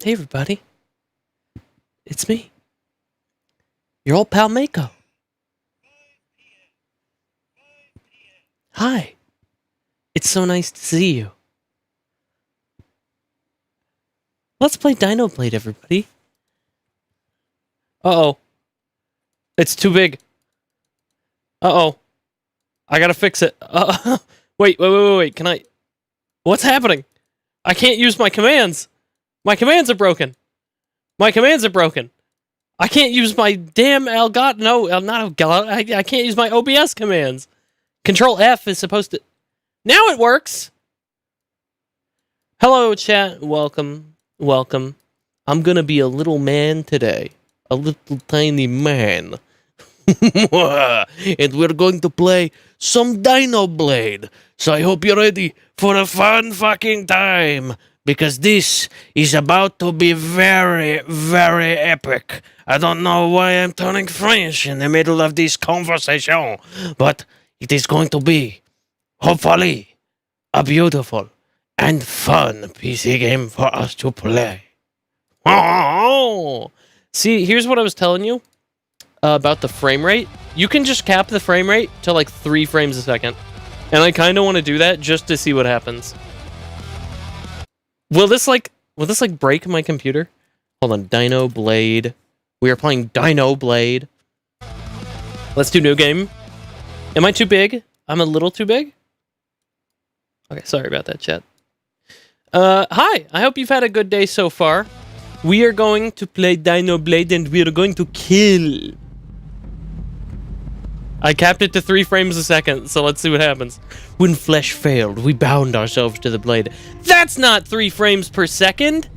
Hey everybody, it's me, your old pal Meikou. Hi, it's so nice to see you. Let's play Dinoblade, everybody. Uh-oh. It's too big. Uh-oh. I gotta fix it. Wait, can I... What's happening? I can't use my commands. My commands are broken. My commands are broken. I can't use my damn not Elgato. I can't use my OBS commands. Control F is supposed to... Now it works! Hello, chat. Welcome. Welcome. I'm gonna be a little man today. A little tiny man. And we're going to play some Dinoblade. So I hope you're ready for a fun fucking time. Because this is about to be very, very epic. I don't know why I'm turning French in the middle of this conversation. But it is going to be, hopefully, a beautiful and fun PC game for us to play. Oh! See, here's what I was telling you about the frame rate. You can just cap the frame rate to like 3 frames a second. And I kind of want to do that just to see what happens. Will this break my computer? Hold on, Dinoblade. We are playing Dinoblade. Let's do new game. Am I too big? I'm a little too big? Okay, sorry about that, chat. Hi, I hope you've had a good day so far. We are going to play Dinoblade and we are going to kill. I capped it to 3 frames a second, so let's see what happens. When flesh failed, we bound ourselves to the blade. That's not 3 frames per second!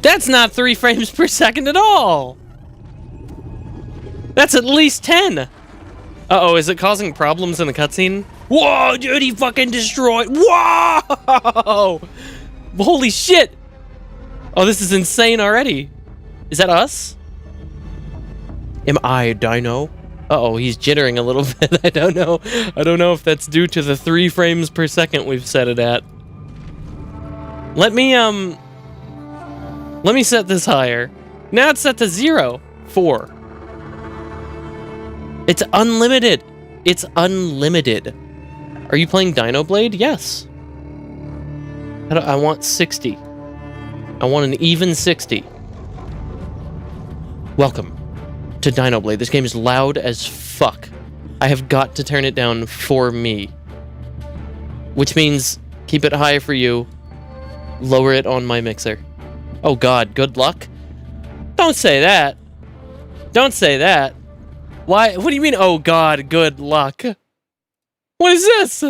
That's not 3 frames per second at all! That's at least 10! Uh-oh, is it causing problems in the cutscene? Whoa, dude, he fucking destroyed... Whoa! Holy shit! Oh, this is insane already. Is that us? Am I Dino? Uh-oh, he's jittering a little bit. I don't know. I don't know if that's due to the 3 frames per second we've set it at. Let me set this higher. Now it's set to 0. 4. It's unlimited. It's unlimited. Are you playing Dinoblade? Yes. I want 60. I want an even 60. Welcome to Dinoblade. This game is loud as fuck. I have got to turn it down for me. Which means keep it high for you. Lower it on my mixer. Oh god, good luck? Don't say that. Don't say that. Why? What do you mean, oh god, good luck? What is this?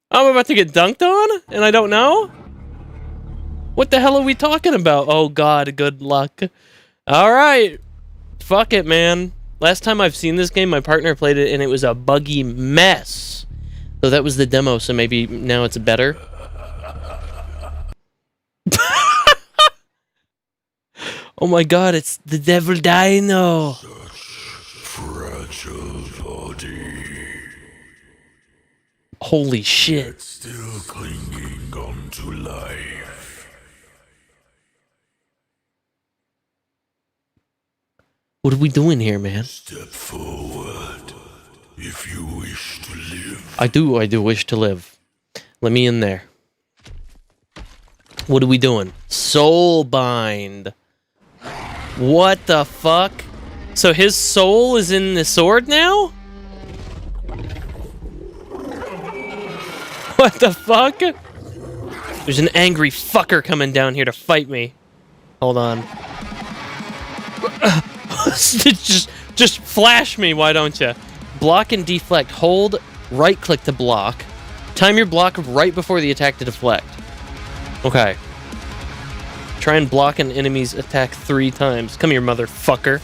I'm about to get dunked on? And I don't know? What the hell are we talking about? Oh god, good luck. Alright. Fuck it, man. Last time I've seen this game, my partner played it and it was a buggy mess. So that was the demo, so maybe now it's better. Oh my god, it's the Devil Dino. Such fragile body. Holy shit. Still clinging on to life. What are we doing here, man? Step forward if you wish to live. I do wish to live. Let me in there. What are we doing? Soulbind. What the fuck? So his soul is in the sword now? What the fuck? There's an angry fucker coming down here to fight me. Hold on. just flash me, why don't you? Block and deflect. Hold right click to block. Time your block right before the attack to deflect. Okay. Try and block an enemy's attack 3 times. Come here, motherfucker.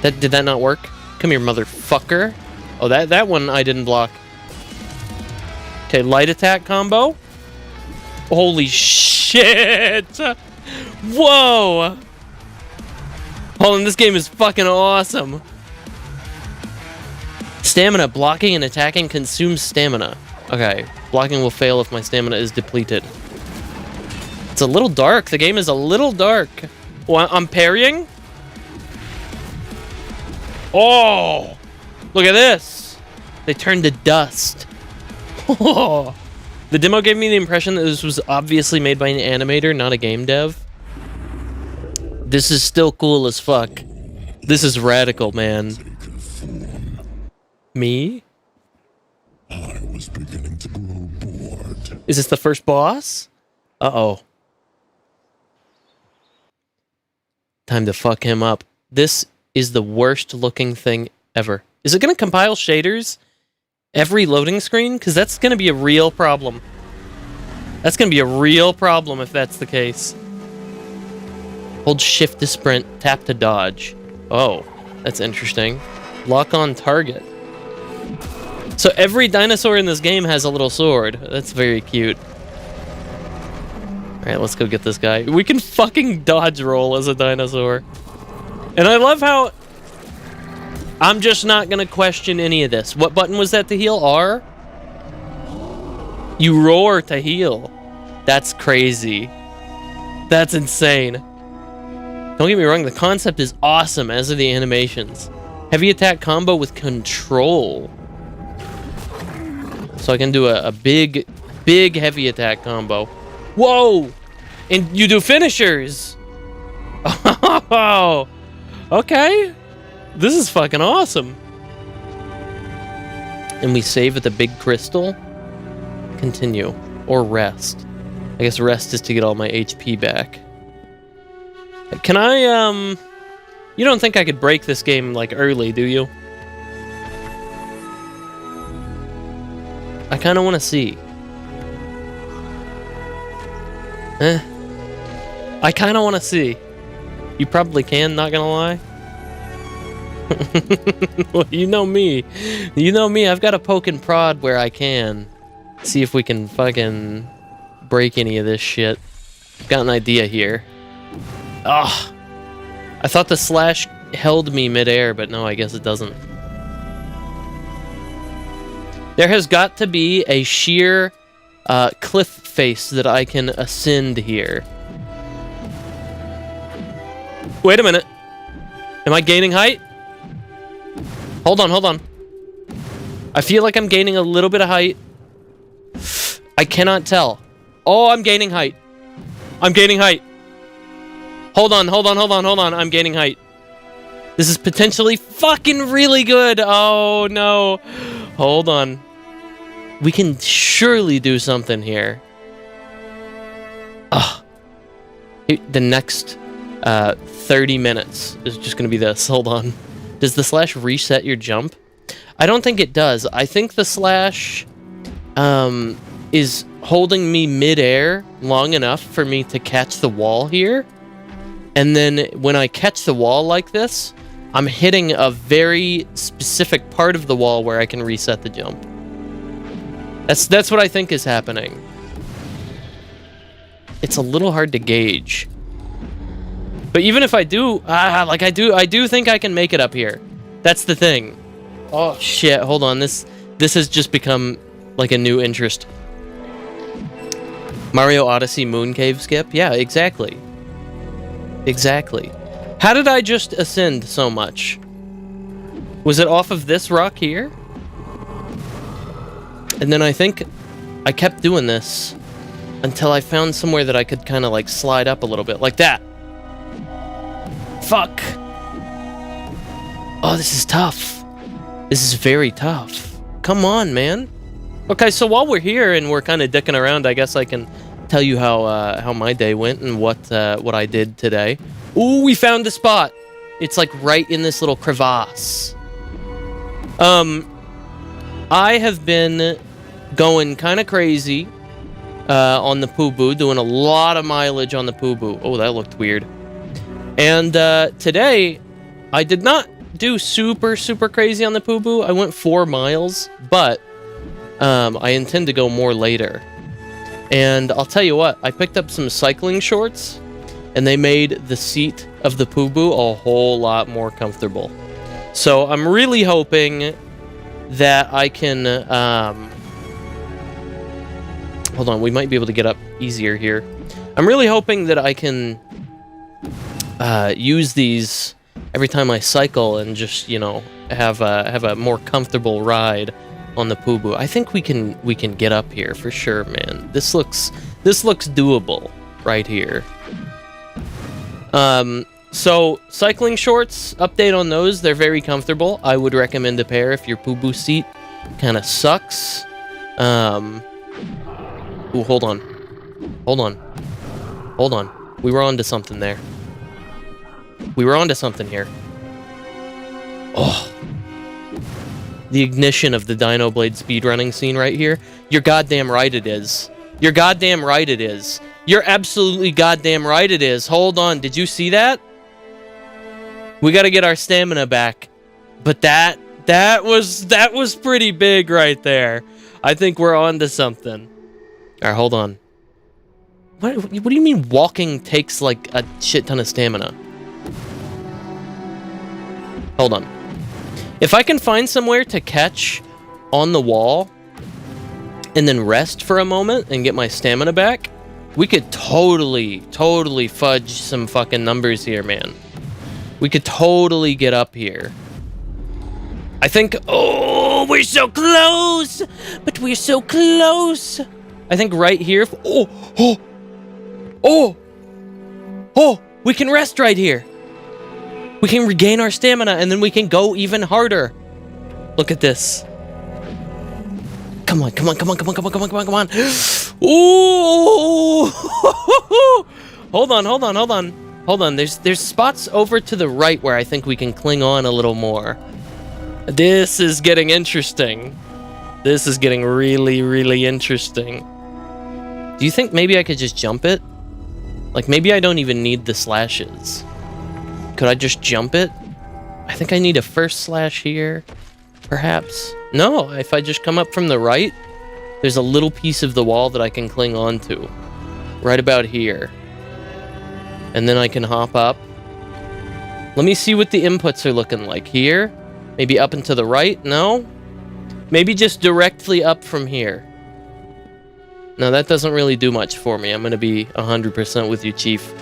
Did that not work? Come here, motherfucker. Oh, that one I didn't block. Okay, light attack combo. Holy shit! Whoa! Hold on, this game is fucking awesome. Stamina. Blocking and attacking consumes stamina. Okay. Blocking will fail if my stamina is depleted. It's a little dark. The game is a little dark. Well, I'm parrying. Oh, look at this. They turned to dust. Oh. The demo gave me the impression that this was obviously made by an animator, not a game dev. This is still cool as fuck. This is radical, man. Me? I was beginning to grow bored. Is this the first boss? Uh-oh. Time to fuck him up. This is the worst looking thing ever. Is it gonna compile shaders every loading screen? Because that's gonna be a real problem. That's gonna be a real problem if that's the case. Hold shift to sprint, tap to dodge. Oh, that's interesting. Lock on target. So every dinosaur in this game has a little sword. That's very cute. Alright, let's go get this guy. We can fucking dodge roll as a dinosaur. And I love how I'm just not gonna question any of this. What button was that to heal? R? You roar to heal. That's crazy. That's insane. Don't get me wrong, the concept is awesome, as are the animations. Heavy attack combo with control. So I can do a big heavy attack combo. Whoa! And you do finishers! Oh! Okay. This is fucking awesome. And we save at the big crystal. Continue. Or rest. I guess rest is to get all my HP back. Can I, You don't think I could break this game, like, early, do you? I kind of want to see. I kind of want to see. You probably can, not gonna lie. Well, you know me. You know me, I've got to poke and prod where I can. See if we can fucking break any of this shit. Got an idea here. Ugh. I thought the slash held me midair, but no, I guess it doesn't. There has got to be a sheer cliff face that I can ascend here. Wait a minute. Am I gaining height? Hold on, hold on. I feel like I'm gaining a little bit of height. I cannot tell. Oh, I'm gaining height. I'm gaining height. Hold on, hold on, hold on, hold on. I'm gaining height. This is potentially fucking really good. Oh, no. Hold on. We can surely do something here. Ugh. The next 30 minutes is just going to be this. Hold on. Does the slash reset your jump? I don't think it does. I think the slash is holding me midair long enough for me to catch the wall here. And then when I catch the wall like this, I'm hitting a very specific part of the wall where I can reset the jump. That's what I think is happening. It's a little hard to gauge. But even if I do, I do think I can make it up here. That's the thing. Oh shit, hold on. This has just become like a new interest. Mario Odyssey Moon Cave skip? Yeah, exactly. Exactly. How did I just ascend so much? Was it off of this rock here? And then I think I kept doing this until I found somewhere that I could kind of like slide up a little bit, like that. Fuck. Oh, this is tough. This is very tough. Come on, man. Okay, so while we're here and we're kind of dicking around, I guess I can tell you how my day went and what I did today. Ooh, we found the spot. It's like right in this little crevasse. I have been going kind of crazy on the Poo-Boo, doing a lot of mileage on the Poo-Boo. Oh, that looked weird. And today, I did not do super crazy on the Poo-Boo. I went 4 miles, but I intend to go more later. And I'll tell you what, I picked up some cycling shorts, and they made the seat of the Poo-Boo a whole lot more comfortable. So I'm really hoping that I can... hold on, we might be able to get up easier here. I'm really hoping that I can use these every time I cycle and just, you know, have a more comfortable ride on the Pubu. I think we can get up here for sure, man. This looks doable right here. So cycling shorts, update on those. They're very comfortable. I would recommend a pair if your Pubu seat kind of sucks. Ooh, hold on. We were onto something there. We were onto something here. Oh. The ignition of the Dinoblade speedrunning scene right here. You're goddamn right it is. You're goddamn right it is. You're absolutely goddamn right it is. Hold on, did you see that? We gotta get our stamina back. But that was pretty big right there. I think we're onto something. Alright, hold on. What do you mean walking takes like a shit ton of stamina? Hold on. If I can find somewhere to catch on the wall and then rest for a moment and get my stamina back, we could totally fudge some fucking numbers here, man. We could totally get up here. I think... Oh, we're so close! But we're so close! I think right here... Oh! We can rest right here. We can regain our stamina, and then we can go even harder. Look at this. Come on. Ooh! Hold on. There's spots over to the right where I think we can cling on a little more. This is getting interesting. This is getting really interesting. Do you think maybe I could just jump it? Like, maybe I don't even need the slashes. Could I just jump it? I think I need a first slash here, perhaps. No, if I just come up from the right, there's a little piece of the wall that I can cling on to. Right about here. And then I can hop up. Let me see what the inputs are looking like. Here? Maybe up and to the right? No? Maybe just directly up from here. No, that doesn't really do much for me. I'm going to be 100% with you, Chief.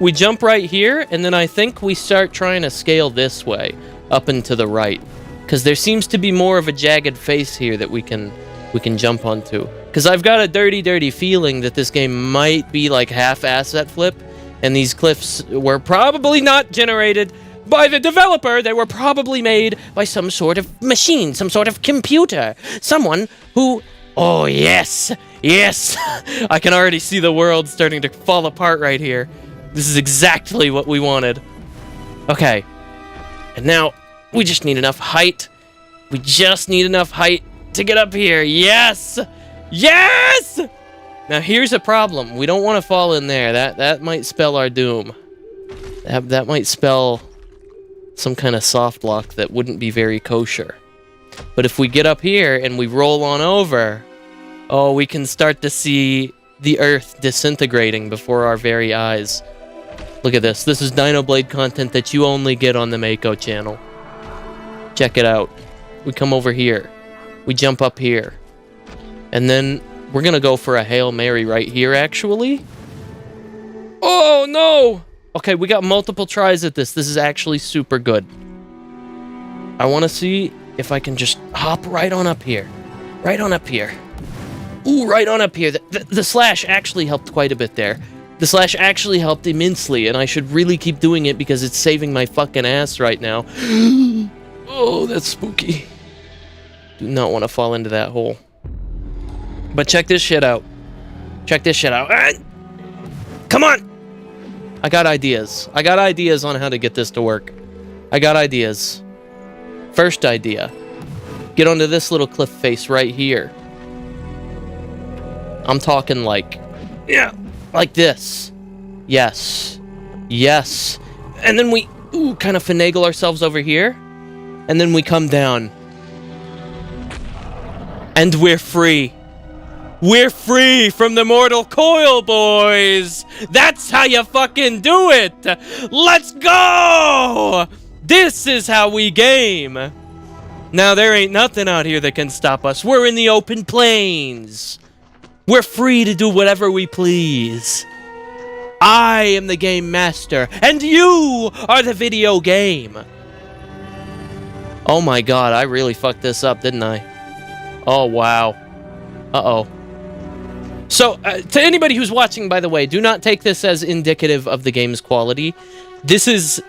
We jump right here, and then I think we start trying to scale this way, up and to the right. Because there seems to be more of a jagged face here that we can jump onto. Because I've got a dirty feeling that this game might be like half asset flip, and these cliffs were probably not generated by the developer. They were probably made by some sort of machine, some sort of computer. Someone who... Oh, yes! Yes! I can already see the world starting to fall apart right here. This is exactly what we wanted. Okay. And now, we just need enough height. We just need enough height to get up here. Yes! Yes! Now, here's a problem. We don't want to fall in there. That might spell our doom. That might spell some kind of soft lock that wouldn't be very kosher. But if we get up here and we roll on over, oh, we can start to see the earth disintegrating before our very eyes. Look at this. This is Dinoblade content that you only get on the Meikou channel. Check it out. We come over here. We jump up here. And then we're going to go for a Hail Mary right here, actually. Oh, no! Okay, we got multiple tries at this. This is actually super good. I want to see if I can just hop right on up here. Right on up here. Ooh, right on up here. The slash actually helped quite a bit there. The slash actually helped immensely, and I should really keep doing it because it's saving my fucking ass right now. Oh, that's spooky. Do not want to fall into that hole. But check this shit out. Check this shit out. Come on! I got ideas. I got ideas on how to get this to work. I got ideas. First idea. Get onto this little cliff face right here. I'm talking like... Yeah, like this. Yes. Yes. And then we kind of finagle ourselves over here. And then we come down. And we're free. We're free from the mortal coil, boys! That's how you fucking do it! Let's go! This is how we game! Now, there ain't nothing out here that can stop us. We're in the open plains. We're free to do whatever we please. I am the game master, and you are the video game. Oh my god, I really fucked this up, didn't I? Oh, wow. Uh-oh. So, to anybody who's watching, by the way, do not take this as indicative of the game's quality. This has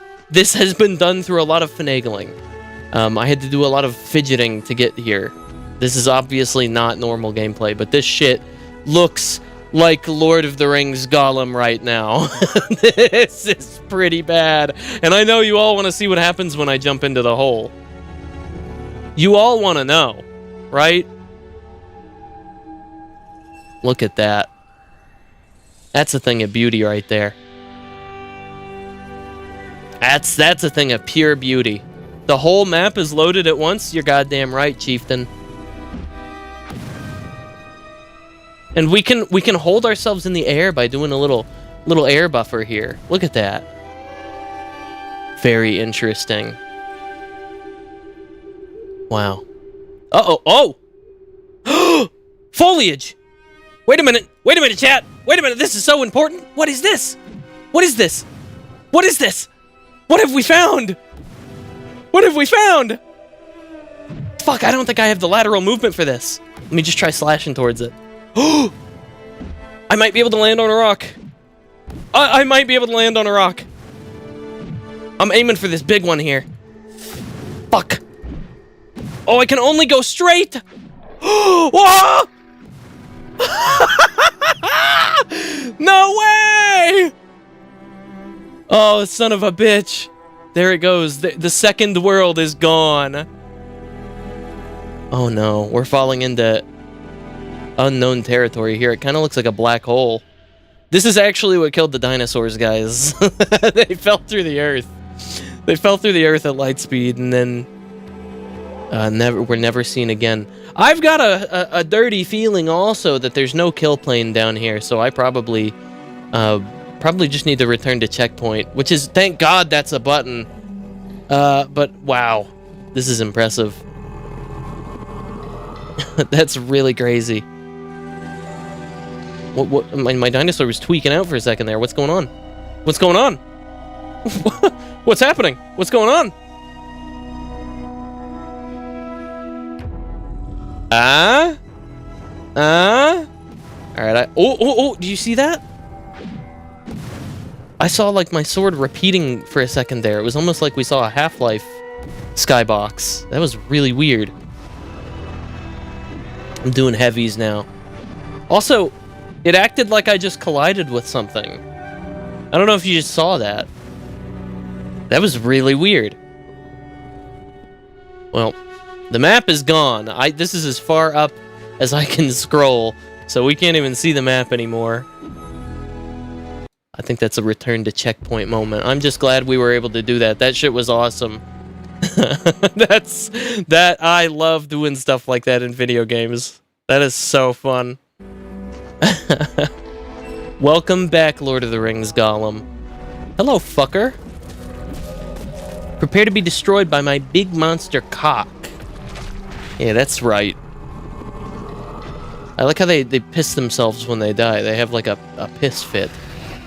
been done through a lot of finagling. I had to do a lot of fidgeting to get here. This is obviously not normal gameplay, but this shit looks like Lord of the Rings Gollum right now. This is pretty bad. And I know you all want to see what happens when I jump into the hole. You all want to know, right? Look at that. That's a thing of beauty right there. That's a thing of pure beauty. The whole map is loaded at once? You're goddamn right, chieftain. And we can hold ourselves in the air by doing a little air buffer here. Look at that. Very interesting. Wow. Uh-oh. Oh! Foliage! Wait a minute, chat! Wait a minute, this is so important! What is this? What is this? What is this? What have we found? What have we found? Fuck, I don't think I have the lateral movement for this. Let me just try slashing towards it. Oh! I might be able to land on a rock. I might be able to land on a rock. I'm aiming for this big one here. Fuck. Oh, I can only go straight! Whoa! No way! Oh, son of a bitch. There it goes. The second world is gone. Oh no, we're falling into unknown territory here. It kind of looks like a black hole. This is actually what killed the dinosaurs, guys. They fell through the earth. They fell through the earth at light speed and then were never seen again. I've got a dirty feeling also that there's no kill plane down here, so I probably just need to return to checkpoint, which is, thank God that's a button. But wow, this is impressive. That's really crazy. What? My dinosaur was tweaking out for a second there. What's going on? What's going on? What's happening? What's going on? Alright, oh, do you see that? I saw, like, my sword repeating for a second there. It was almost like we saw a Half-Life skybox. That was really weird. I'm doing heavies now. Also, it acted like I just collided with something. I don't know if you just saw that. That was really weird. Well, the map is gone. This is as far up as I can scroll, so we can't even see the map anymore. I think that's a return to checkpoint moment. I'm just glad we were able to do that. That shit was awesome. I love doing stuff like that in video games. That is so fun. Welcome back, Lord of the Rings Gollum. Hello, fucker. Prepare to be destroyed by my big monster cock. Yeah, that's right. I like how they piss themselves when they die. They have like a piss fit.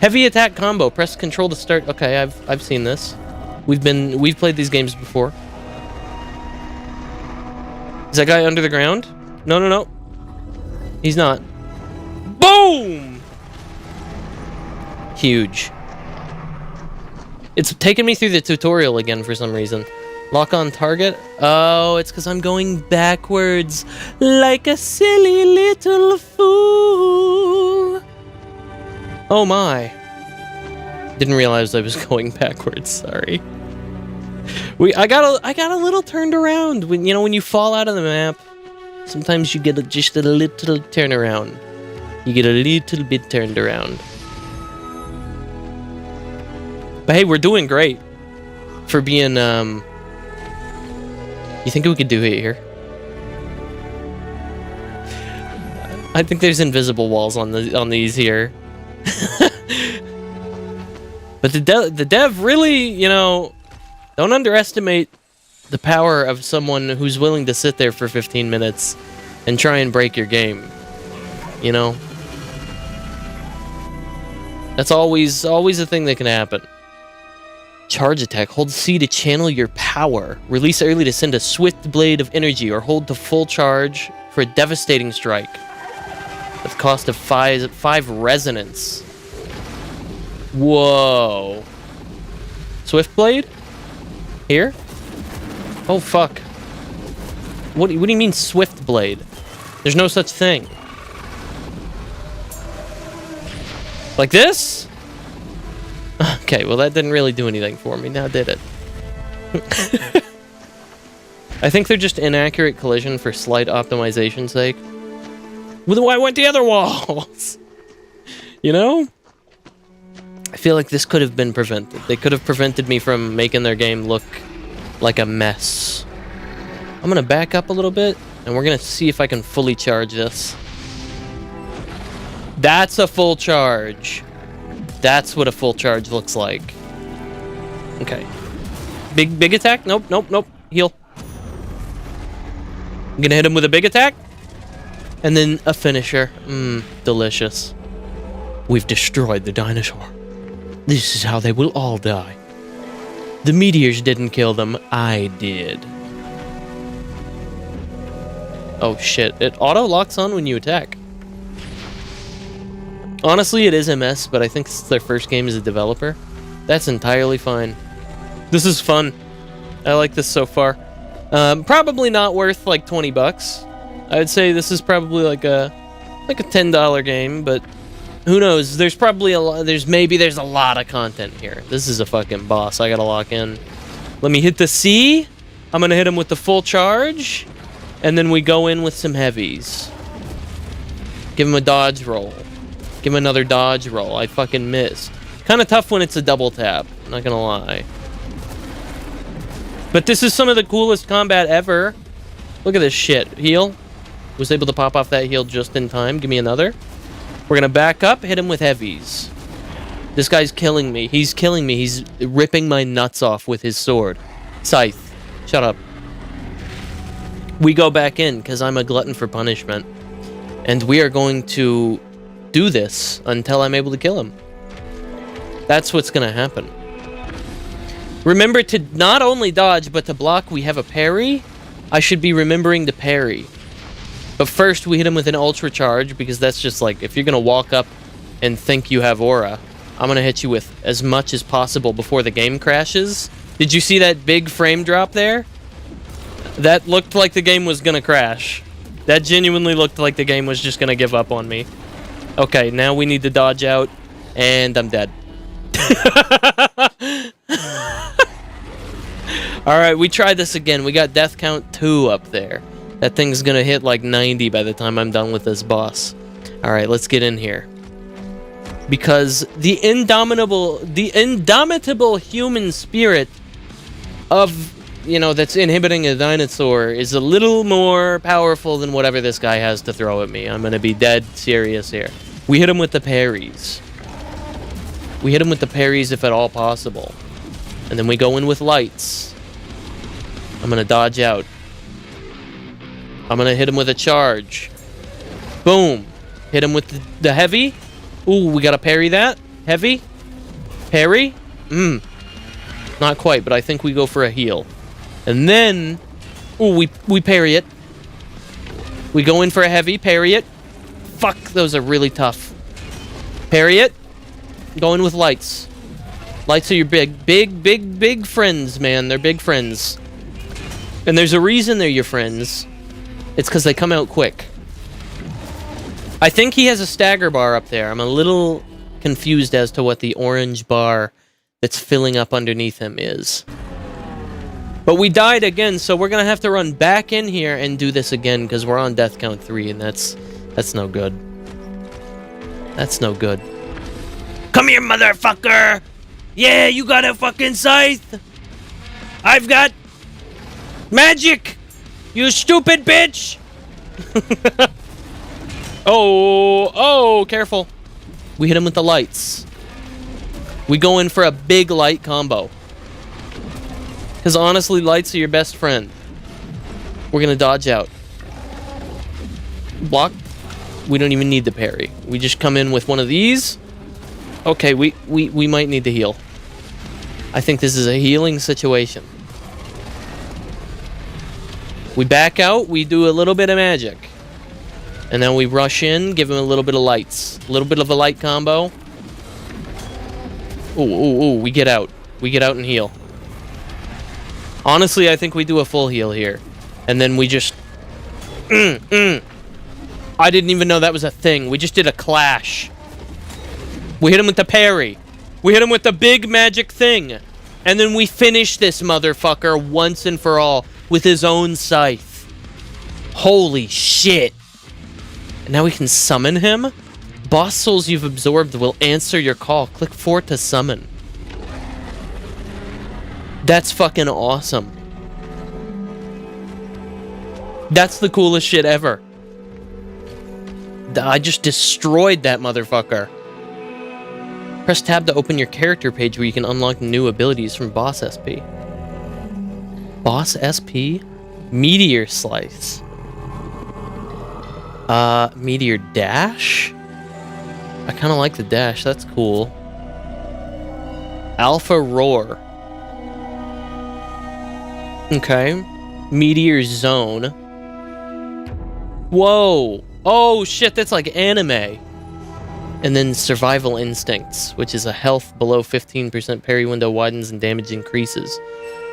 Heavy attack combo. Press control to start. Okay, I've seen this. We've played these games before. Is that guy under the ground? No. He's not. Boom! Huge. It's taken me through the tutorial again for some reason. Lock on target. Oh, it's because I'm going backwards like a silly little fool. Oh my. Didn't realize I was going backwards, sorry. I got a little turned around. When you fall out of the map, sometimes you get just a little turnaround. You get a little bit turned around. But hey, we're doing great. For being, You think we could do it here? I think there's invisible walls on these here. But the dev really, don't underestimate the power of someone who's willing to sit there for 15 minutes and try and break your game. That's always a thing that can happen. Charge attack. Hold C to channel your power. Release early to send a swift blade of energy, or hold to full charge for a devastating strike. With cost of 5 resonance. Whoa. Swift blade? Here? Oh fuck. What do you mean swift blade? There's no such thing. Like this? Okay, well that didn't really do anything for me, now did it? I think they're just inaccurate collision for slight optimization's sake. Well, why went the other walls? You know? I feel like this could have been prevented. They could have prevented me from making their game look like a mess. I'm gonna back up a little bit, and we're gonna see if I can fully charge this. That's a full charge. That's what a full charge looks like. Okay. Big attack? Nope. Heal. I'm gonna hit him with a big attack. And then a finisher. Delicious. We've destroyed the dinosaur. This is how they will all die. The meteors didn't kill them, I did. Oh shit, it auto locks on when you attack. Honestly, it is a mess, but I think it's their first game as a developer. That's entirely fine. This is fun. I like this so far. Probably not worth like 20 bucks. I would say this is probably like a $10 game, but who knows? There's probably there's a lot of content here. This is a fucking boss. I gotta lock in. Let me hit the C. I'm gonna hit him with the full charge, and then we go in with some heavies. Give him a dodge roll. Give him another dodge roll. I fucking missed. Kind of tough when it's a double tap. Not gonna lie. But this is some of the coolest combat ever. Look at this shit. Heal. Was able to pop off that heal just in time. Give me another. We're gonna back up, hit him with heavies. This guy's killing me. He's killing me. He's ripping my nuts off with his sword. Scythe. Shut up. We go back in, because I'm a glutton for punishment. And we are going to do this until I'm able to kill him. That's what's gonna happen. Remember to not only dodge, but to block. We have a parry. I should be remembering to parry. But first, we hit him with an ultra charge, because that's just like, if you're gonna walk up and think you have aura, I'm gonna hit you with as much as possible before the game crashes. Did you see that big frame drop there? That looked like the game was gonna crash. That genuinely looked like the game was just gonna give up on me. Okay, now we need to dodge out, and I'm dead. Alright, we tried this again. We got death count 2 up there. That thing's gonna hit like 90 by the time I'm done with this boss. Alright, let's get in here. Because the indomitable human spirit of, you know, that's inhibiting a dinosaur is a little more powerful than whatever this guy has to throw at me. I'm gonna be dead serious here. We hit him with the parries. We hit him with the parries if at all possible. And then we go in with lights. I'm gonna dodge out. I'm gonna hit him with a charge. Boom. Hit him with the heavy. Ooh, we gotta parry that. Heavy. Parry. Not quite, but I think we go for a heal. And then, ooh, we parry it. We go in for a heavy, parry it. Fuck, those are really tough. Parry it. Go in with lights. Lights are your big friends, man. They're big friends. And there's a reason they're your friends. It's because they come out quick. I think he has a stagger bar up there. I'm a little confused as to what the orange bar that's filling up underneath him is. But we died again, so we're gonna have to run back in here and do this again, because we're on death count 3, and that's no good. That's no good. Come here, motherfucker! Yeah, you got a fucking scythe! I've got magic! You stupid bitch! Oh, careful. We hit him with the lights. We go in for a big light combo. Because honestly, lights are your best friend. We're gonna dodge out. Block. We don't even need the parry. We just come in with one of these. Okay, we might need to heal. I think this is a healing situation. We back out, we do a little bit of magic. And then we rush in, give him a little bit of lights. A little bit of a light combo. Ooh, we get out. We get out and heal. Honestly, I think we do a full heal here. And then we just... I didn't even know that was a thing. We just did a clash. We hit him with the parry. We hit him with the big magic thing. And then we finish this motherfucker once and for all with his own scythe. Holy shit. And now we can summon him? Boss souls you've absorbed will answer your call. Click 4 to summon. That's fucking awesome. That's the coolest shit ever. I just destroyed that motherfucker. Press tab to open your character page where you can unlock new abilities from Boss SP. Boss SP? Meteor Slice. Meteor Dash? I kind of like the dash. That's cool. Alpha Roar. Okay. Meteor Zone. Whoa. Oh, shit. That's like anime. And then Survival Instincts, which is a health below 15%. Parry window widens and damage increases.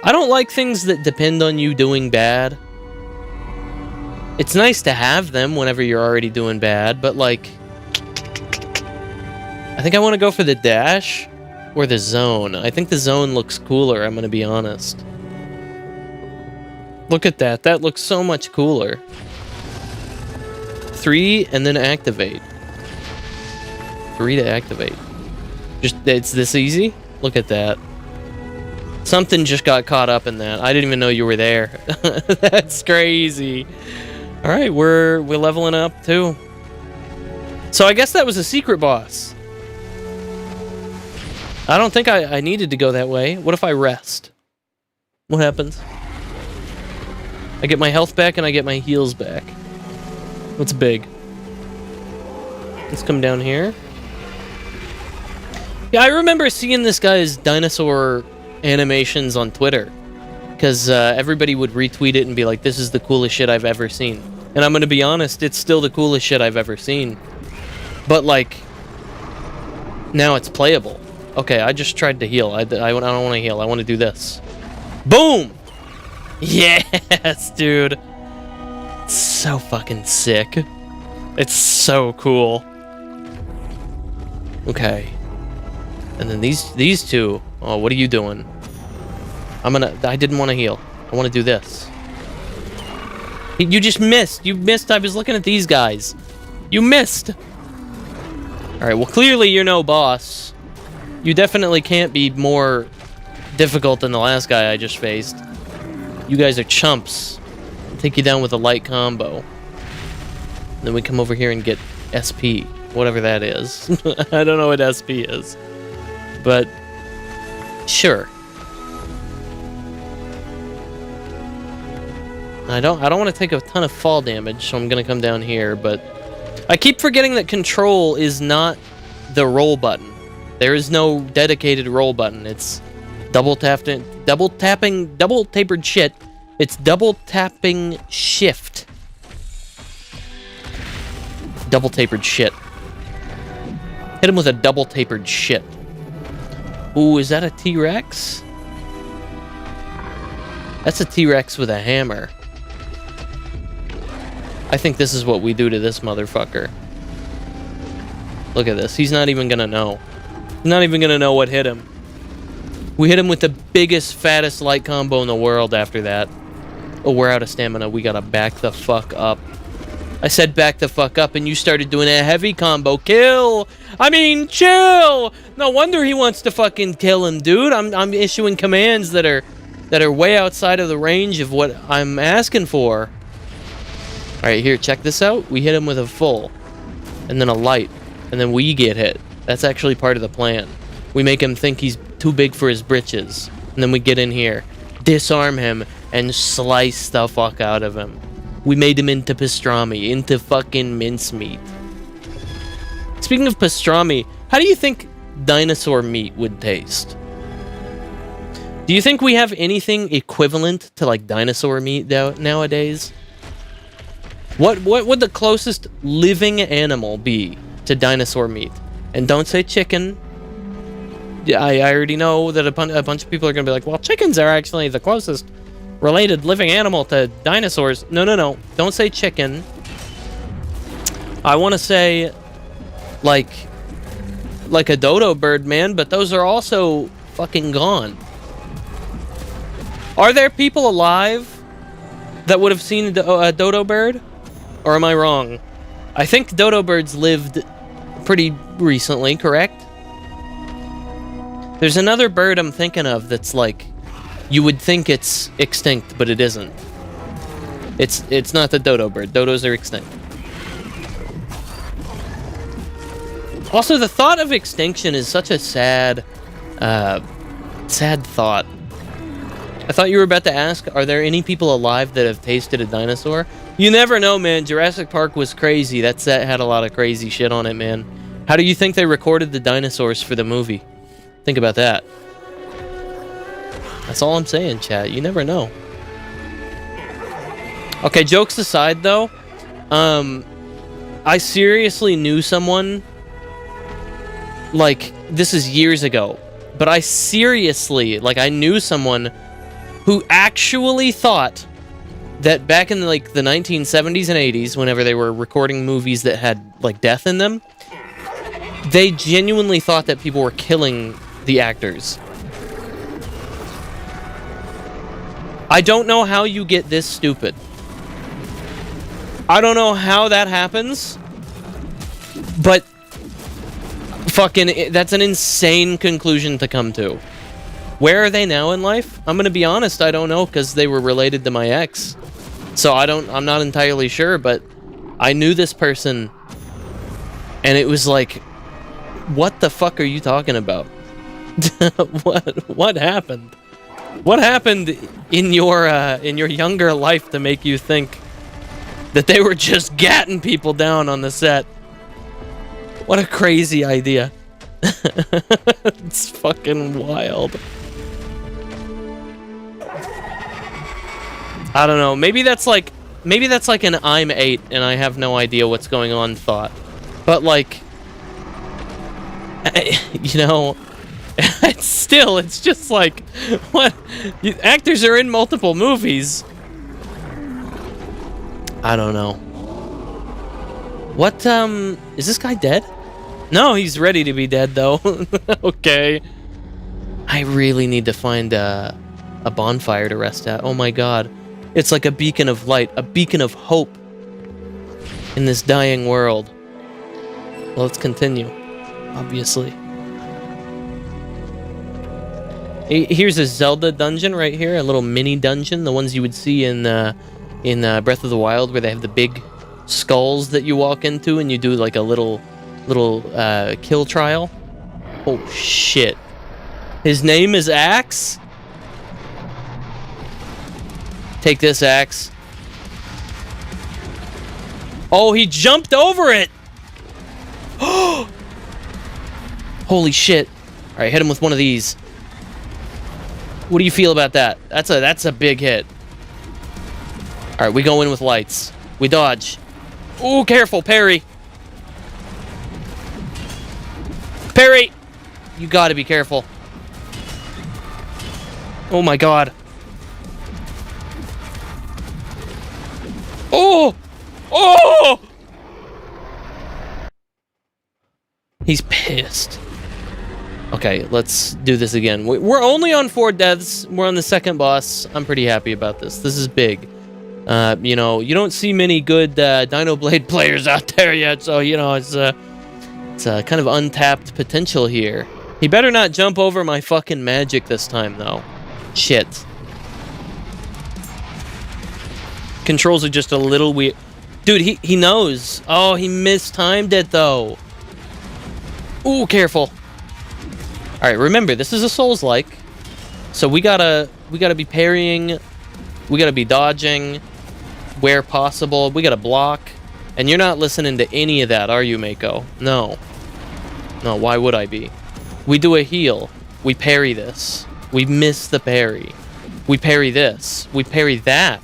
I don't like things that depend on you doing bad. It's nice to have them whenever you're already doing bad, but like... I think I want to go for the dash or the zone. I think the zone looks cooler, I'm going to be honest. Look at that. That looks so much cooler. 3 and then activate. 3 to activate. Just, it's this easy? Look at that. Something just got caught up in that. I didn't even know you were there. That's crazy. All right, we're leveling up too. So I guess that was a secret boss. I don't think I needed to go that way. What if I rest? What happens? I get my health back and I get my heals back. What's big? Let's come down here. Yeah, I remember seeing this guy's dinosaur animations on Twitter. Because everybody would retweet it and be like, this is the coolest shit I've ever seen. And I'm going to be honest, it's still the coolest shit I've ever seen. But, like, now it's playable. Okay, I just tried to heal. I don't want to heal. I want to do this. Boom! Yes, dude. It's so fucking sick. It's so cool. Okay. And then these two. Oh, what are you doing? I didn't want to heal. I want to do this. You just missed. You missed. I was looking at these guys. You missed. Alright, well, clearly you're no boss. You definitely can't be more difficult than the last guy I just faced. You guys are chumps. I'll take you down with a light combo. Then we come over here and get SP. Whatever that is. I don't know what SP is. But, sure. I don't want to take a ton of fall damage, so I'm going to come down here, but I keep forgetting that control is not the roll button. There is no dedicated roll button. It's double tapered shit. It's double tapping shift. Double tapered shit. Hit him with a double tapered shit. Ooh, is that a T-Rex? That's a T-Rex with a hammer. I think this is what we do to this motherfucker. Look at this. He's not even gonna know. He's not even gonna know what hit him. We hit him with the biggest, fattest light combo in the world after that. Oh, we're out of stamina. We gotta back the fuck up. I said back the fuck up, and you started doing a heavy combo. Kill! I mean, chill! No wonder he wants to fucking kill him, dude. I'm issuing commands that are way outside of the range of what I'm asking for. Alright, here, check this out. We hit him with a full, and then a light, and then we get hit. That's actually part of the plan. We make him think he's too big for his britches, and then we get in here, disarm him, and slice the fuck out of him. We made him into pastrami, into fucking mincemeat. Speaking of pastrami, how do you think dinosaur meat would taste. Do you think we have anything equivalent to like dinosaur meat nowadays? What would the closest living animal be to dinosaur meat? And don't say chicken. Yeah, I already know that a bunch of people are gonna be like, well, chickens are actually the closest related living animal to dinosaurs. No. Don't say chicken. I want to say like a dodo bird, man, but those are also fucking gone. Are there people alive that would have seen a dodo bird? Or am I wrong? I think dodo birds lived pretty recently, correct? There's another bird I'm thinking of that's like, you would think it's extinct, but it isn't. It's not the dodo bird. Dodos are extinct. Also, the thought of extinction is such a sad thought. I thought you were about to ask, are there any people alive that have tasted a dinosaur? You never know, man. Jurassic Park was crazy. That set had a lot of crazy shit on it, man. How do you think they recorded the dinosaurs for the movie? Think about that. That's all I'm saying, chat. You never know. Okay, jokes aside, though, I seriously knew someone, like, this is years ago, but I seriously, like, I knew someone who actually thought that back in, like, the 1970s and 80s, whenever they were recording movies that had, like, death in them, they genuinely thought that people were killing the actors. I don't know how you get this stupid. I don't know how that happens, but fucking, that's an insane conclusion to come to. Where are they now in life? I'm gonna be honest, I don't know, because they were related to my ex. So I'm not entirely sure, but I knew this person, and it was like, what the fuck are you talking about? What happened? What happened in your younger life to make you think that they were just gatting people down on the set? What a crazy idea. It's fucking wild. I don't know. Maybe that's like an I'm 8 and I have no idea what's going on thought. But like, you know, it's just like, what? Actors are in multiple movies. I don't know. What, is this guy dead? No, he's ready to be dead, though. Okay. I really need to find a bonfire to rest at. Oh my god. It's like a beacon of light, a beacon of hope in this dying world. Well, let's continue, obviously. Here's a Zelda dungeon right here, a little mini dungeon, the ones you would see in Breath of the Wild, where they have the big skulls that you walk into and you do like a little kill trial. Oh shit. His name is Axe? Take this, Axe. Oh, he jumped over it! Holy shit. Alright, hit him with one of these. What do you feel about that? That's a big hit. Alright, we go in with lights. We dodge. Ooh, careful, parry. Parry! You gotta be careful. Oh my god. Oh! Oh! He's pissed. Okay, let's do this again. We're only on 4 deaths. We're on the second boss. I'm pretty happy about this. This is big. You know, you don't see many good Dinoblade players out there yet, so, you know, it's kind of untapped potential here. He better not jump over my fucking magic this time, though. Shit. Controls are just a little weird. Dude, he knows. Oh, he mistimed it, though. Ooh, careful. Alright, remember, this is a Soulslike. So we gotta be parrying. We gotta be dodging where possible. We gotta block. And you're not listening to any of that, are you, Meikou? No. No, why would I be? We do a heal. We parry this. We miss the parry. We parry this. We parry that.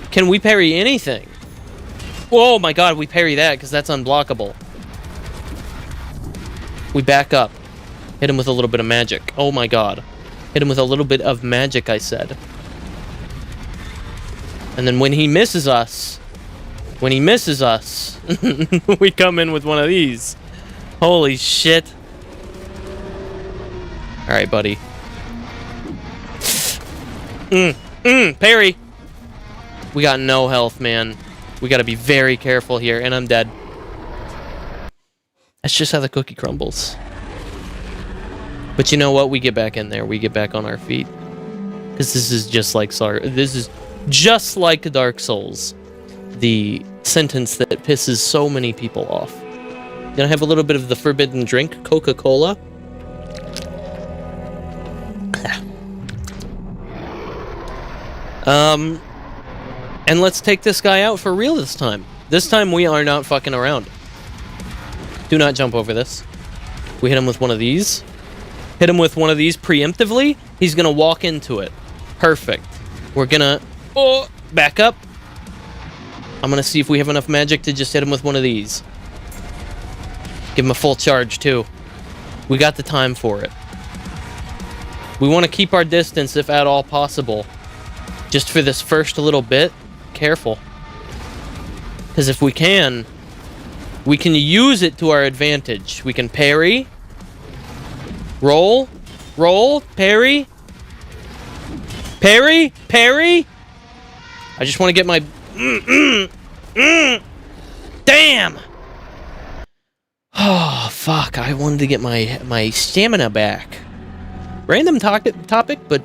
Can we parry anything? Oh my god, we parry that because that's unblockable. We back up. Hit him with a little bit of magic. Oh my god. Hit him with a little bit of magic, I said. And then when he misses us, we come in with one of these. Holy shit. Alright, buddy. Parry! We got no health, man. We gotta be very careful here, and I'm dead. That's just how the cookie crumbles. But you know what? We get back in there. We get back on our feet. Because this is just like Dark Souls. The sentence that pisses so many people off. Gonna have a little bit of the forbidden drink, Coca-Cola. And let's take this guy out for real this time. This time we are not fucking around. Do not jump over this. We hit him with one of these. Hit him with one of these preemptively. He's gonna walk into it. Perfect. We're gonna... Oh! Back up. I'm gonna see if we have enough magic to just hit him with one of these. Give him a full charge, too. We got the time for it. We want to keep our distance if at all possible. Just for this first little bit, careful. Because if we can use it to our advantage. We can parry. Roll. Roll. Parry. Parry. Parry. I just want to get my... Damn! Oh, fuck. I wanted to get my stamina back. Random topic, but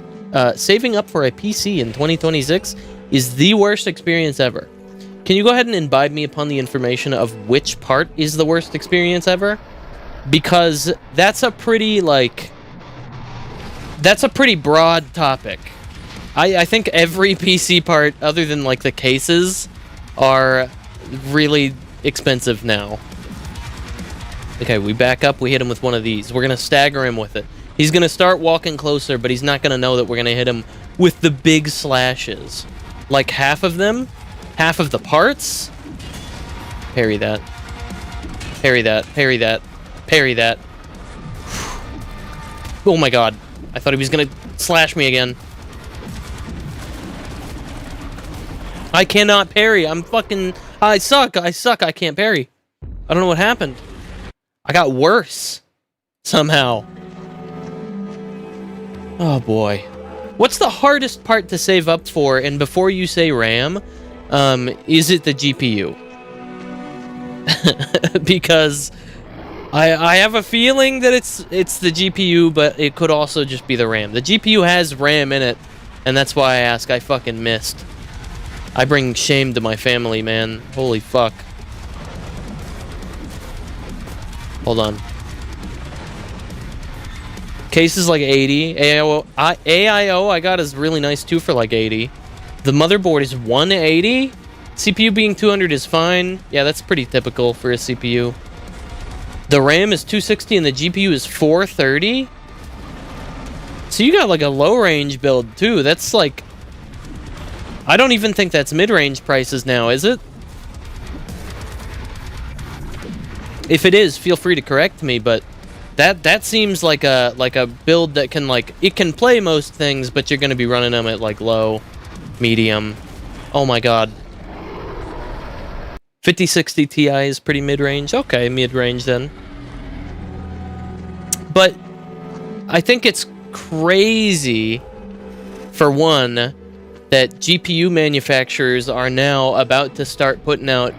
saving up for a PC in 2026 is the worst experience ever. Can you go ahead and imbibe me upon the information of which part is the worst experience ever? Because that's a pretty, that's a pretty broad topic. I think every PC part, other than, like, the cases, are really expensive now. Okay, we back up, we hit him with one of these. We're gonna stagger him with it. He's gonna start walking closer, but he's not gonna know that we're gonna hit him with the big slashes. Like, half of them? Half of the parts? Parry that. Parry that. Parry that. Parry that. Oh my god. I thought he was gonna slash me again. I cannot parry. I'm fucking... I suck. I suck. I can't parry. I don't know what happened. I got worse. Somehow. Oh boy. What's the hardest part to save up for? And before you say RAM, is it the GPU? Because I have a feeling that it's the GPU, but it could also just be the RAM. The GPU has RAM in it, and that's why I ask. I fucking missed. I bring shame to my family, man. Holy fuck. Hold on. Case is like 80. AIO I got is really nice too for like 80. The motherboard is 180. CPU being 200 is fine. Yeah, that's pretty typical for a CPU. The RAM is 260 and the GPU is 430. So you got like a low range build too. That's like... I don't even think that's mid-range prices now, is it? If it is, feel free to correct me, but that seems like a build that can, like, it can play most things, but you're going to be running them at like low, medium. Oh my god. 5060 Ti is pretty mid-range. Okay, mid-range then. But I think it's crazy, for one, that GPU manufacturers are now about to start putting out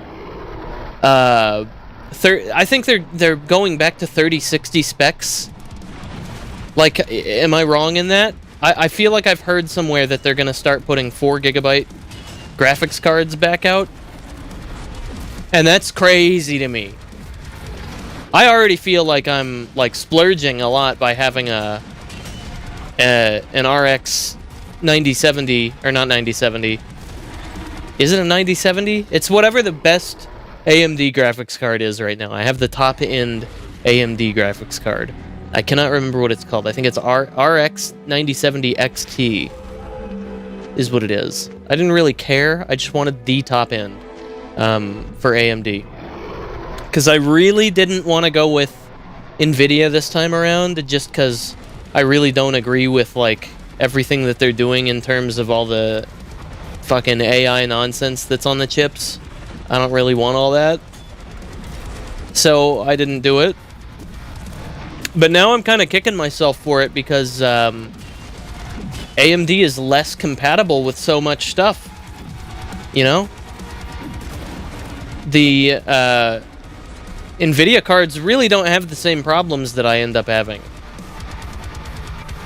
I think they're going back to 3060 specs. Like, am I wrong in that? I feel like I've heard somewhere that they're gonna start putting 4GB graphics cards back out. And that's crazy to me. I already feel like I'm like splurging a lot by having an RX 9070, or not 9070. Is it a 9070? It's whatever the best AMD graphics card is right now. I have the top-end AMD graphics card. I cannot remember what it's called. I think it's RX 9070 XT is what it is. I didn't really care. I just wanted the top end for AMD. Because I really didn't want to go with NVIDIA this time around, just because I really don't agree with, like, everything that they're doing in terms of all the fucking AI nonsense that's on the chips. I don't really want all that. So I didn't do it. But now I'm kind of kicking myself for it because AMD is less compatible with so much stuff. You know? The NVIDIA cards really don't have the same problems that I end up having.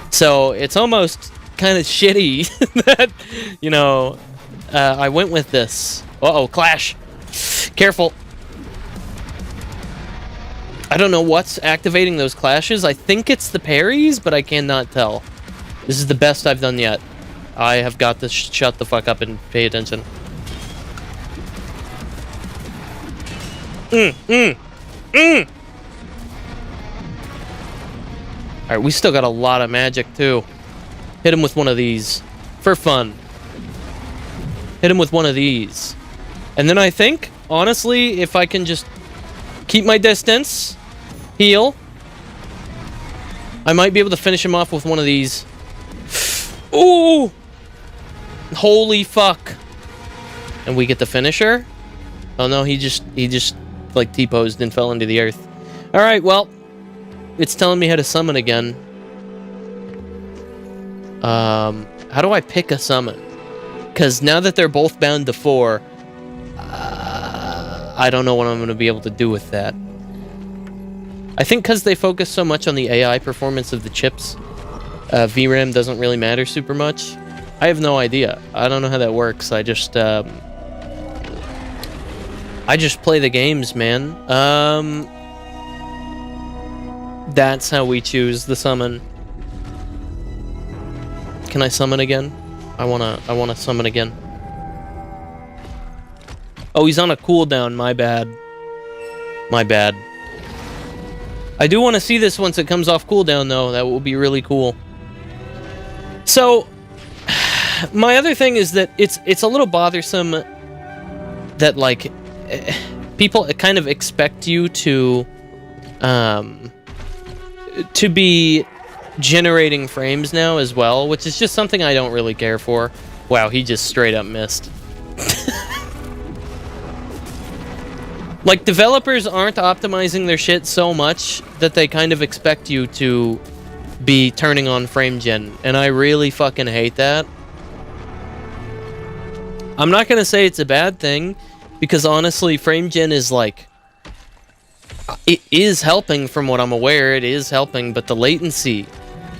So it's almost kind of shitty that, you know, I went with this. Uh-oh, clash. Careful. I don't know what's activating those clashes. I think it's the parries, but I cannot tell. This is the best I've done yet. I have got to shut the fuck up and pay attention. Alright, we still got a lot of magic, too. Hit him with one of these. For fun. Hit him with one of these. And then I think, honestly, if I can just keep my distance, heal, I might be able to finish him off with one of these. Ooh! Holy fuck. And we get the finisher? Oh no, he just like T-posed and fell into the earth. Alright, well, it's telling me how to summon again. How do I pick a summon? Because now that they're both bound to 4, I don't know what I'm going to be able to do with that. I think because they focus so much on the AI performance of the chips, VRAM doesn't really matter super much. I have no idea. I don't know how that works. I just play the games, man. That's how we choose the summon. Can I summon again? I wanna summon again. Oh, he's on a cooldown. My bad. My bad. I do want to see this once it comes off cooldown, though. That will be really cool. So, my other thing is that it's a little bothersome that, like, people kind of expect you to be generating frames now as well, which is just something I don't really care for. Wow, he just straight up missed. Like, developers aren't optimizing their shit so much that they kind of expect you to be turning on frame gen, and I really fucking hate that. I'm not gonna say it's a bad thing, because honestly, frame gen is like... It is helping from what I'm aware, it is helping, but the latency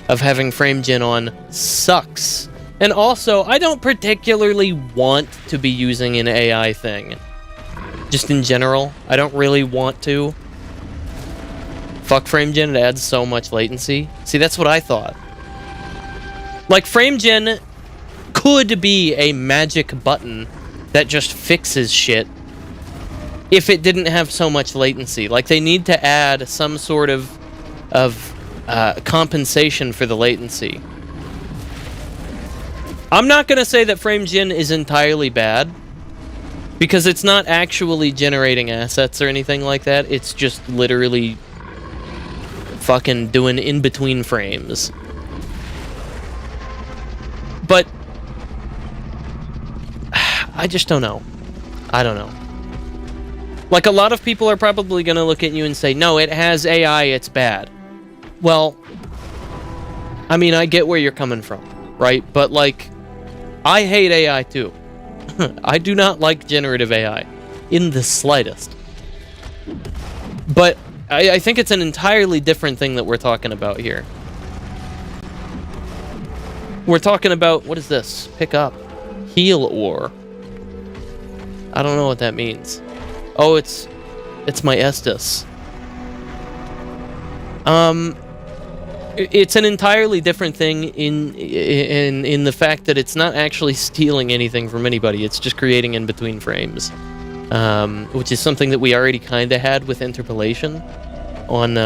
of having frame gen on sucks. And also, I don't particularly want to be using an AI thing. Just in general, I don't really want to. Fuck frame gen, it adds so much latency. See, that's what I thought. Like, frame gen could be a magic button that just fixes shit if it didn't have so much latency. Like, they need to add some sort of compensation for the latency. I'm not gonna say that frame gen is entirely bad, because it's not actually generating assets or anything like that. It's just literally fucking doing in-between frames. But I just don't know. I don't know. Like, a lot of people are probably going to look at you and say, no, it has AI, it's bad. Well, I mean, I get where you're coming from, right? But, like, I hate AI too. I do not like generative AI in the slightest. But I think it's an entirely different thing that we're talking about here. We're talking about, what is this? Pick up. Heal ore. I don't know what that means. Oh, it's my Estus. It's an entirely different thing in the fact that it's not actually stealing anything from anybody. It's just creating in between frames, which is something that we already kind of had with interpolation on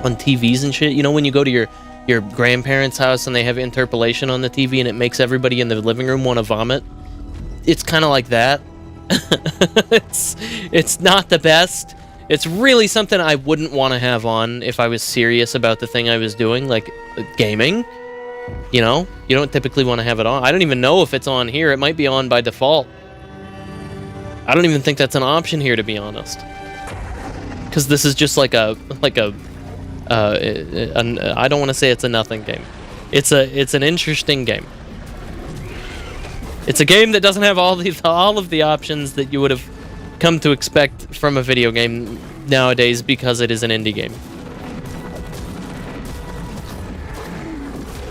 on TVs and shit. You know, when you go to your grandparents' house and they have interpolation on the TV and it makes everybody in the living room want to vomit? It's kind of like that. It's not the best. It's really something I wouldn't want to have on if I was serious about the thing I was doing, like gaming. You know, you don't typically want to have it on. I don't even know if it's on here. It might be on by default. I don't even think that's an option here, to be honest. Because this is just like a I don't want to say it's a nothing game. It's an interesting game. It's a game that doesn't have all of the options that you would have come to expect from a video game nowadays because it is an indie game.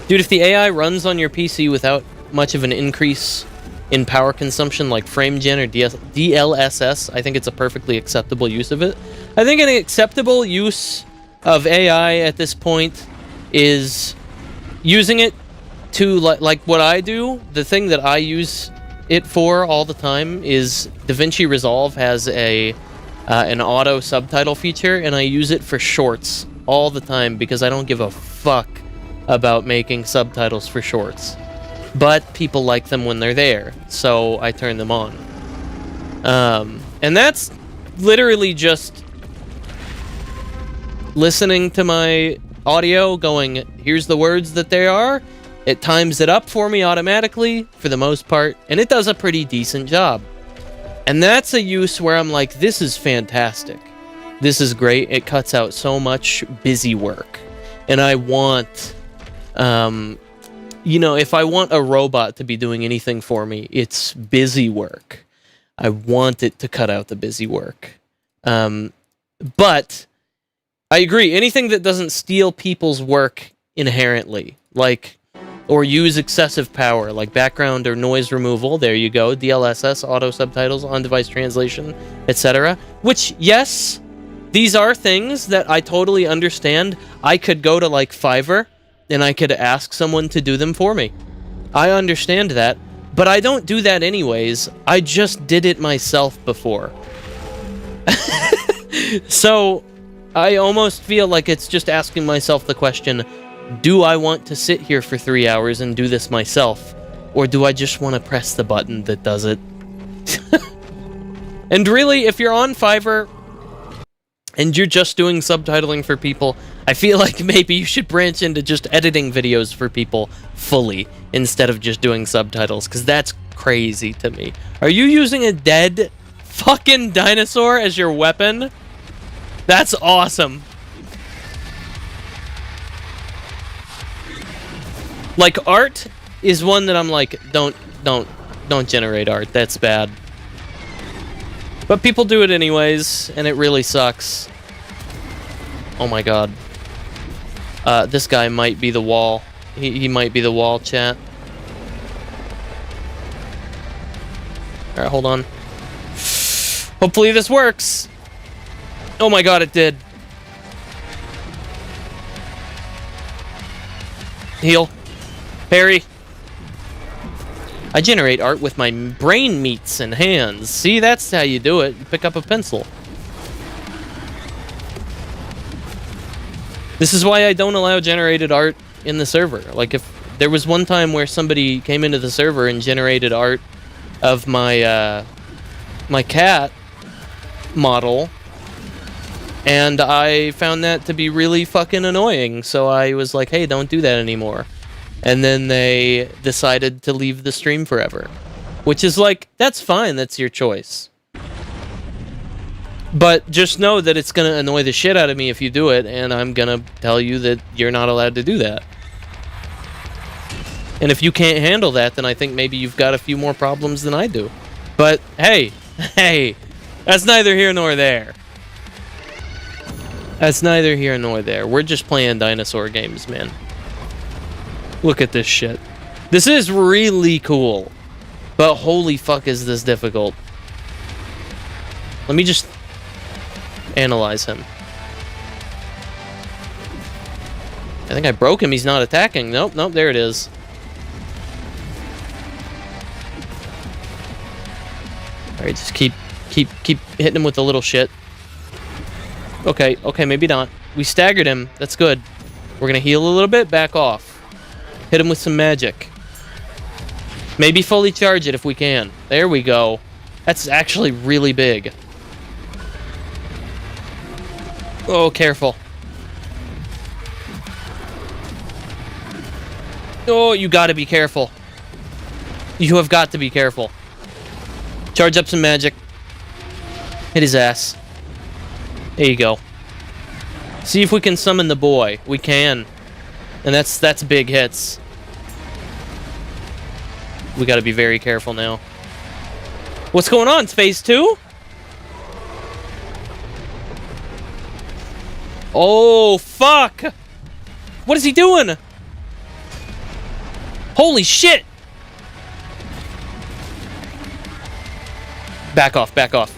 Dude, if the AI runs on your PC without much of an increase in power consumption like frame gen or DLSS, I think it's a perfectly acceptable use of it. I think an acceptable use of AI at this point is using it to, like what I do. The thing that I use it for all the time is DaVinci Resolve has an auto subtitle feature, and I use it for shorts all the time because I don't give a fuck about making subtitles for shorts. But people like them when they're there, so I turn them on. And that's literally just listening to my audio, going, here's the words that they are. It times it up for me automatically, for the most part, and it does a pretty decent job. And that's a use where I'm like, this is fantastic. This is great. It cuts out so much busy work. And I want... you know, if I want a robot to be doing anything for me, it's busy work. I want it to cut out the busy work. But I agree. Anything that doesn't steal people's work inherently, like, or use excessive power, like background or noise removal, there you go, DLSS, auto subtitles, on-device translation, etc. Which, yes, these are things that I totally understand. I could go to, like, Fiverr, and I could ask someone to do them for me. I understand that, but I don't do that anyways. I just did it myself before. So I almost feel like it's just asking myself the question, do I want to sit here for 3 hours and do this myself? Or do I just want to press the button that does it? And really, if you're on Fiverr and you're just doing subtitling for people, I feel like maybe you should branch into just editing videos for people fully instead of just doing subtitles, because that's crazy to me. Are you using a dead fucking dinosaur as your weapon? That's awesome. Like, art is one that I'm like, don't generate art. That's bad. But people do it anyways, and it really sucks. Oh my god. This guy might be the wall. He might be the wall, chat. Alright, hold on. Hopefully this works. Oh my god, it did. Heal. Parry. I generate art with my brain meats and hands. See, that's how you do it. You pick up a pencil. This is why I don't allow generated art in the server. Like, if there was one time where somebody came into the server and generated art of my my cat model, and I found that to be really fucking annoying, so I was like, hey, don't do that anymore. And then they decided to leave the stream forever. Which is like, that's fine, that's your choice. But just know that it's gonna annoy the shit out of me if you do it, and I'm gonna tell you that you're not allowed to do that. And if you can't handle that, then I think maybe you've got a few more problems than I do. But, hey, that's neither here nor there. That's neither here nor there. We're just playing dinosaur games, man. Look at this shit. This is really cool. But holy fuck is this difficult. Let me just analyze him. I think I broke him. He's not attacking. Nope, there it is. Alright, just keep hitting him with the little shit. Okay, okay, maybe not. We staggered him. That's good. We're gonna heal a little bit, back off. Hit him with some magic. Maybe fully charge it if we can. There we go. That's actually really big. Oh, careful. Oh, you gotta be careful. You have got to be careful. Charge up some magic. Hit his ass. There you go. See if we can summon the boy. We can. And that's big hits. We gotta be very careful now. What's going on? It's phase 2? Oh, fuck! What is he doing? Holy shit! Back off, back off.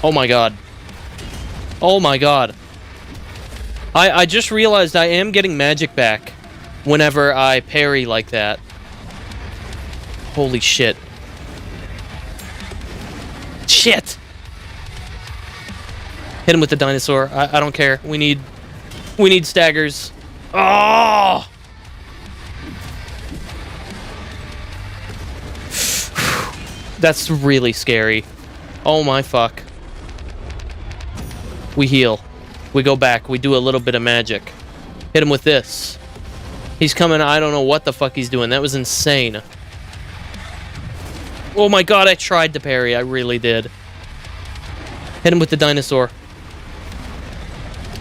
Oh my god. Oh my god. I just realized I am getting magic back whenever I parry like that. Holy shit. Shit! Hit him with the dinosaur. I don't care. We need staggers. Oh! That's really scary. Oh my fuck. We heal. We go back. We do a little bit of magic. Hit him with this. He's coming. I don't know what the fuck he's doing. That was insane. Oh my god, I tried to parry. I really did. Hit him with the dinosaur.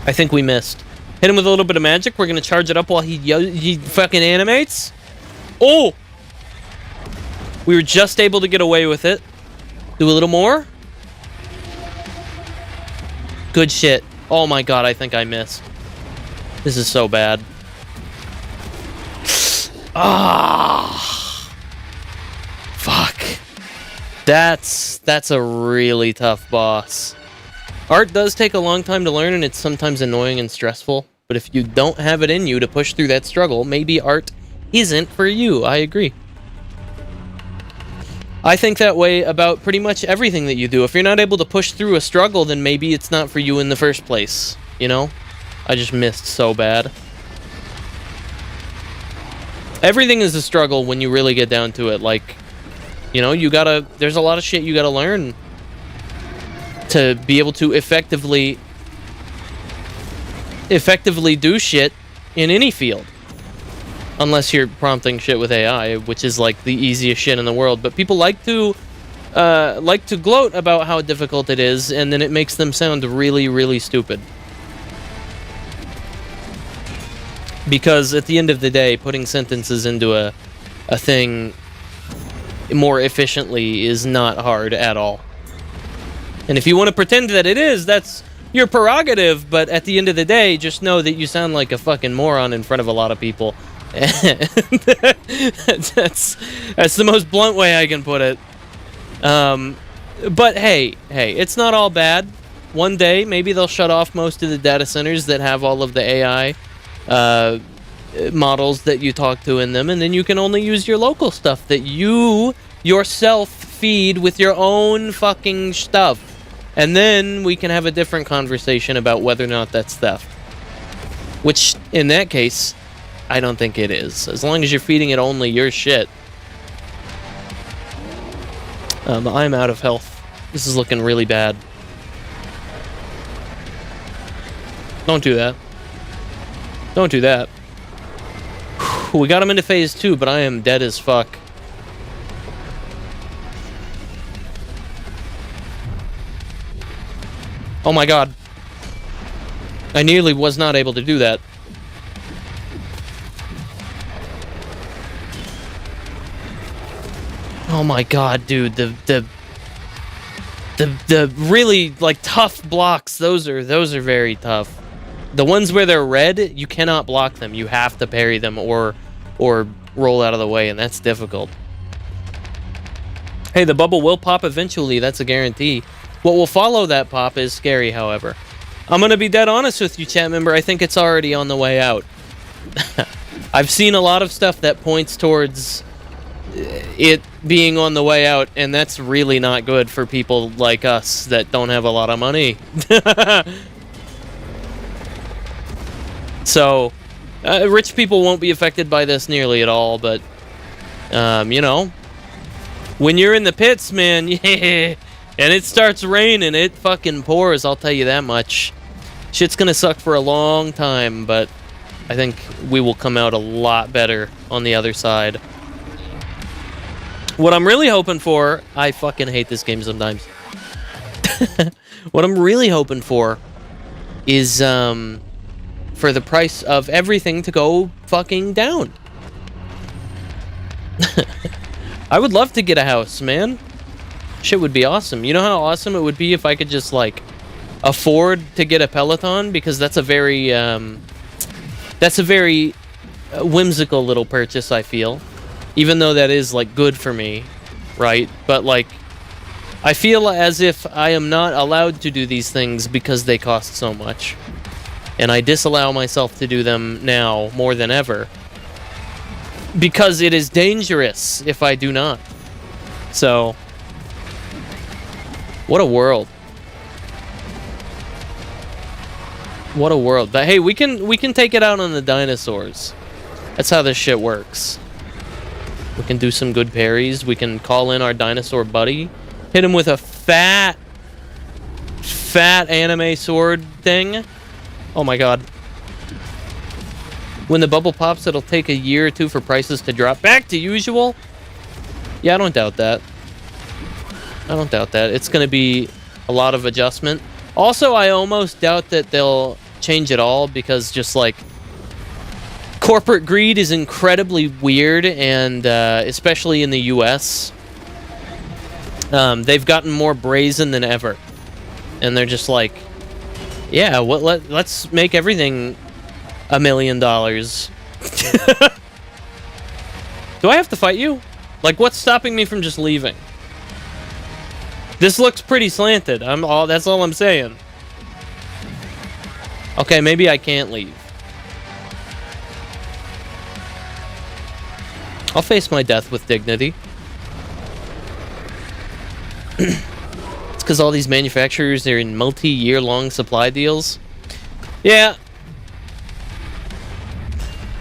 I think we missed. Hit him with a little bit of magic. We're gonna charge it up while he fucking animates. Oh! We were just able to get away with it. Do a little more. Good shit. Oh my god, I think I missed. This is so bad. Ah! Fuck. That's a really tough boss. Art does take a long time to learn, and it's sometimes annoying and stressful. But if you don't have it in you to push through that struggle, maybe art isn't for you. I agree. I think that way about pretty much everything that you do. If you're not able to push through a struggle, then maybe it's not for you in the first place. You know? I just missed so bad. Everything is a struggle when you really get down to it. Like, you know, there's a lot of shit you gotta learn to be able to effectively do shit in any field. Unless you're prompting shit with AI, which is like the easiest shit in the world. But people like to gloat about how difficult it is, and then it makes them sound really, really stupid. Because at the end of the day, putting sentences into a thing more efficiently is not hard at all. And if you want to pretend that it is, that's your prerogative, but at the end of the day, just know that you sound like a fucking moron in front of a lot of people. That's the most blunt way I can put it. But hey, it's not all bad. One day, maybe they'll shut off most of the data centers that have all of the AI models that you talk to in them, and then you can only use your local stuff that you yourself feed with your own fucking stuff. And then we can have a different conversation about whether or not that's theft. Which, in that case, I don't think it is. As long as you're feeding it only your shit. I'm out of health. This is looking really bad. Don't do that. Don't do that. We got him into phase 2, but I am dead as fuck. Oh my god. I nearly was not able to do that. Oh my god, dude, the really like tough blocks, those are very tough. The ones where they're red, you cannot block them. You have to parry them or roll out of the way, and that's difficult. Hey, the bubble will pop eventually, that's a guarantee. What will follow that pop is scary, however. I'm gonna be dead honest with you, chat member, I think it's already on the way out. I've seen a lot of stuff that points towards it being on the way out, and that's really not good for people like us that don't have a lot of money. So, rich people won't be affected by this nearly at all, but, you know, when you're in the pits, man, yeah, and it starts raining, it fucking pours, I'll tell you that much. Shit's gonna suck for a long time, but I think we will come out a lot better on the other side. What I'm really hoping for, I fucking hate this game sometimes. What I'm really hoping for is, for the price of everything to go fucking down. I would love to get a house, man. Shit would be awesome. You know how awesome it would be if I could just, like, afford to get a Peloton? Because that's a very whimsical little purchase, I feel. Even though that is, like, good for me, right? But, like, I feel as if I am not allowed to do these things because they cost so much. And I disallow myself to do them now more than ever. Because it is dangerous if I do not. So, what a world. What a world. But hey, we can take it out on the dinosaurs. That's how this shit works. We can do some good parries. We can call in our dinosaur buddy. Hit him with a fat anime sword thing. Oh my god. When the bubble pops, it'll take a year or two for prices to drop back to usual. Yeah, I don't doubt that. I don't doubt that. It's going to be a lot of adjustment. Also, I almost doubt that they'll change it all because just like corporate greed is incredibly weird, and especially in the US, they've gotten more brazen than ever. And they're just like, yeah, let's make everything $1 million. Do I have to fight you? Like, what's stopping me from just leaving? This looks pretty slanted. That's all I'm saying. Okay, maybe I can't leave. I'll face my death with dignity. It's because all these manufacturers, they're in multi-year long supply deals. Yeah.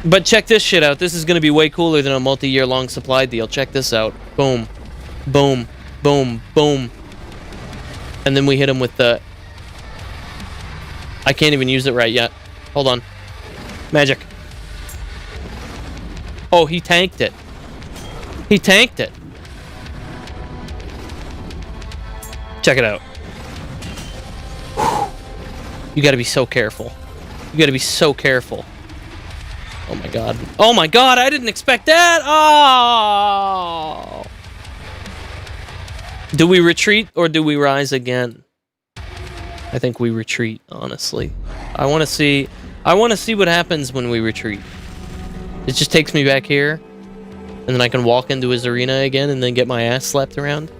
But check this shit out. This is going to be way cooler than a multi-year long supply deal. Check this out. Boom. Boom. Boom. Boom. And then we hit him with the... I can't even use it right yet. Hold on. Magic. Oh, he tanked it. He tanked it. Check it out. You gotta be so careful. You gotta be so careful. Oh my god. Oh my god, I didn't expect that! Oh! Do we retreat or do we rise again? I think we retreat, honestly. I want to see what happens when we retreat. It just takes me back here, and then I can walk into his arena again and then get my ass slapped around.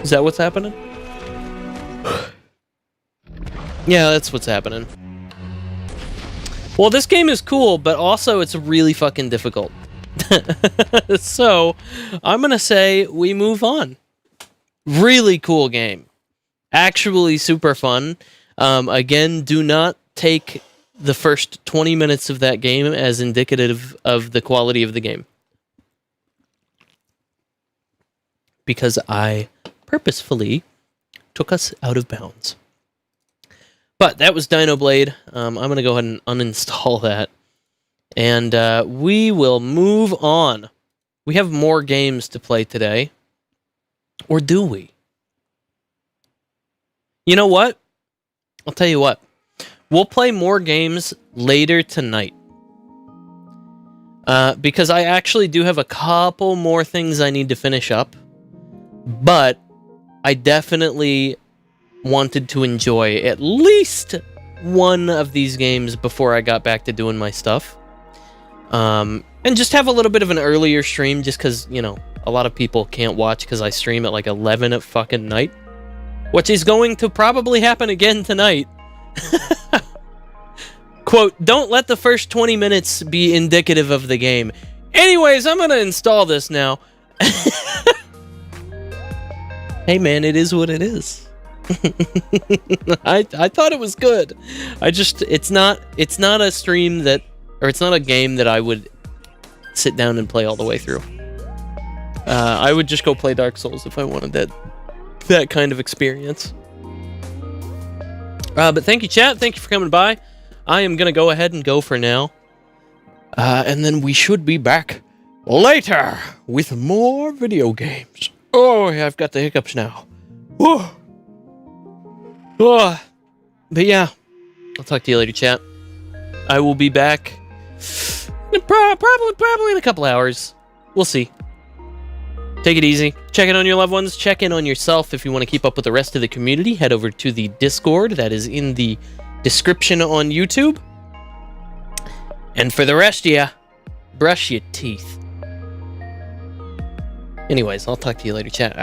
Is that what's happening? Yeah, that's what's happening. Well, this game is cool, but also it's really fucking difficult. So, I'm gonna say we move on. Really cool game. Actually super fun. Again, do not take the first 20 minutes of that game as indicative of the quality of the game. Because I purposefully took us out of bounds. But that was Dinoblade. I'm going to go ahead and uninstall that. And we will move on. We have more games to play today. Or do we? You know what? I'll tell you what. We'll play more games later tonight. Because I actually do have a couple more things I need to finish up. But I definitely wanted to enjoy at least one of these games before I got back to doing my stuff. And just have a little bit of an earlier stream just because, you know, a lot of people can't watch because I stream at like 11 at fucking night. Which is going to probably happen again tonight. Quote, don't let the first 20 minutes be indicative of the game. Anyways, I'm gonna install this now. Hey man, it is what it is. I thought it was good. It's not a stream that, or it's not a game that I would sit down and play all the way through. I would just go play Dark Souls if I wanted that kind of experience. But thank you, chat. Thank you for coming by. I am gonna go ahead and go for now. And then we should be back later with more video games. Oh, yeah, I've got the hiccups now. Oh. Oh. But yeah, I'll talk to you later, chat. I will be back probably in a couple hours. We'll see. Take it easy. Check in on your loved ones. Check in on yourself. If you want to keep up with the rest of the community, head over to the Discord. That is in the description on YouTube. And for the rest of ya, brush your teeth. Anyways, I'll talk to you later, chat.